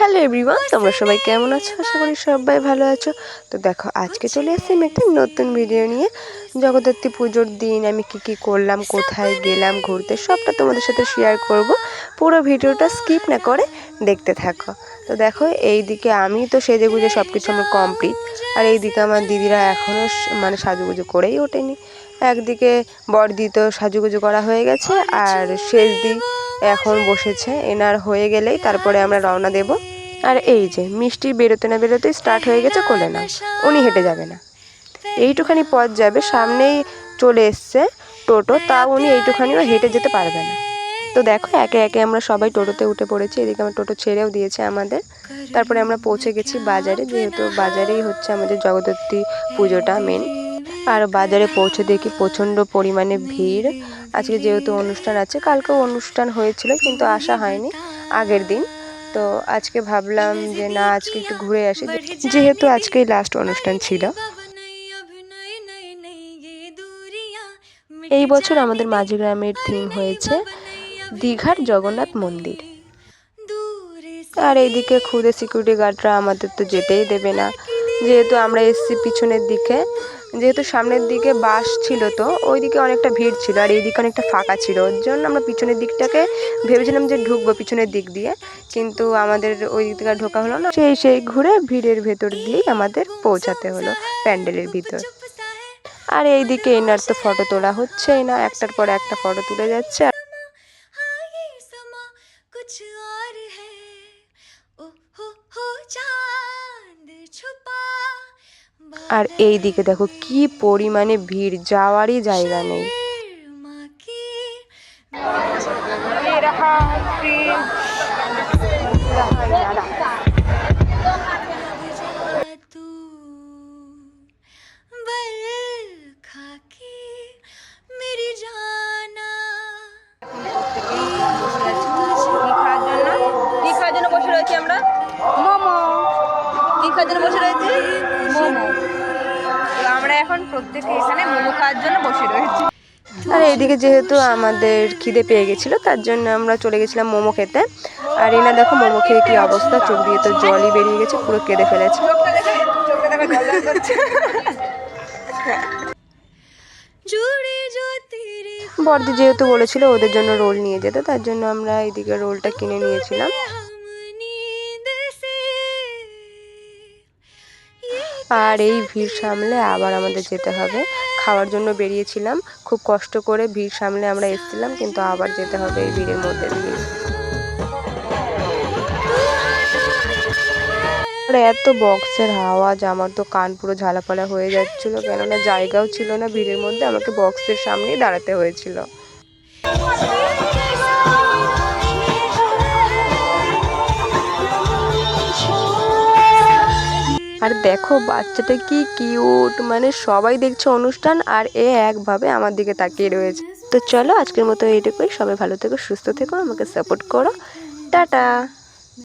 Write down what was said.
Hello everyone, তোমরা সবাই কেমন আছো? আশা করি সবাই ভালো আছো। তো দেখো, আজকে চলে এসেছি আমি একটা নতুন ভিডিও নিয়ে। জগদ্ধাত্রী পুজোর দিন আমি কি করলাম, কোথায় গেলাম ঘুরতে, সবটা তোমাদের সাথে শেয়ার করব। পুরো ভিডিওটা স্কিপ না করে দেখতে থাকো। তো দেখো, এইদিকে আমি তো সেজে গুজে সব কিছু আমার কমপ্লিট, আর এইদিকে আমার দিদিরা এখনও মানে সাজুগুজু করেই ওঠেনি। একদিকে বড়দি তো সাজুগুজু করা হয়ে গেছে, আর শেষ দিন এখন বসেছে। এনার হয়ে গেলেই তারপরে আমরা রওনা দেব। আর এই যে মিষ্টি বেরোতে না বেরোতেই স্টার্ট হয়ে গেছে কোলে না, উনি হেঁটে যাবে না, এইটুখানি পথ যাবে, সামনেই চলে এসছে টোটো, তা উনি এইটুখানিও হেঁটে যেতে পারবে না। তো দেখো, একে একে আমরা সবাই টোটোতে উঠে পড়েছি। এদিকে আমার টোটো ছেড়েও দিয়েছে আমাদের। তারপরে আমরা পৌঁছে গেছি বাজারে, যেহেতু বাজারেই হচ্ছে আমাদের জগদ্ধাত্রী পুজোটা মেন। আর বাজারে পৌঁছে দেখি প্রচণ্ড পরিমাণে ভিড়। আজকে যেহেতু অনুষ্ঠান আছে, কালকেও অনুষ্ঠান হয়েছিল কিন্তু আসা হয়নি আগের দিন। তো আজকে ভাবলাম যে না, আজকে একটু ঘুরে আসি, যেহেতু আজকেই লাস্ট অনুষ্ঠান ছিল। এই বছর আমাদের মাঝি গ্রামের থিম হয়েছে দীঘার জগন্নাথ মন্দির। আর এইদিকে খুদে সিকিউরিটি গার্ডরা আমাদের তো যেতেই দেবে না, যেহেতু আমরা এসছি পিছনের দিকে। যেহেতু সামনের দিকে বাস ছিল, তো ওইদিকে অনেকটা ভিড় ছিল, আর এইদিকে অনেকটা ফাঁকা ছিল। ওর জন্য আমরা পিছনের দিকটাকে ভেবেছিলাম যে ঢুকবো পিছনের দিক দিয়ে, কিন্তু আমাদের ওই দিক থেকে ঢোকা হলো না। সেই ঘুরে ভিড়ের ভেতর দিয়েই আমাদের পৌঁছাতে হলো প্যান্ডেলের ভিতর। আর এইদিকে এনার তো ফটো তোলা হচ্ছেই না, একটার পর একটা ফটো তুলে যাচ্ছে। আর এই দিকে দেখো কি পরিমাণে ভিড়, যাওয়ারই জায়গা নেই। আমরা মোমো কি খাওয়ার জন্য বসে রয়েছি? মোমো। তো আমরা এখন প্রত্যেকে এখানে মোমো খাওয়ার জন্য বসে রয়েছি। আর এইদিকে যেহেতু আমাদের খিদে পেয়ে গেছিলো, তার জন্য আমরা চলে গেছিলাম মোমো খেতে। আর এনা দেখো মোমো খেয়ে কি অবস্থা, চোখ দিয়ে তো জলই বেরিয়ে গেছে, পুরো কেঁদে ফেলেছে। বড়দি যেহেতু বলেছিল ওদের জন্য রোল নিয়ে যেতে, তার জন্য আমরা এইদিকে রোলটা কিনে নিয়েছিলাম। আর এই ভিড় সামলে আবার আমাদের যেতে হবে। খাওয়ার জন্য বেরিয়েছিলাম, খুব কষ্ট করে ভিড় সামলে আমরা এসেছিলাম, কিন্তু আবার যেতে হবে এই ভিড়ের মধ্যে দিয়ে। আর এত বক্সের আওয়াজ, আমার তো কান পুরো ঝালাপালা হয়ে যাচ্ছিল, কেননা জায়গাও ছিল না ভিড়ের মধ্যে, আমাকে বক্সের সামনেই দাঁড়াতে হয়েছিল। আর দেখো বাচ্চাটা কি কিউট, মানে সবাই দেখছে অনুষ্ঠান আর এ একভাবে আমার দিকে তাকিয়ে রয়েছে। তো চলো আজকের মতো এইটুকুই, সবাই ভালো থেকো, সুস্থ থেকো, আমাকে সাপোর্ট করো, টাটা।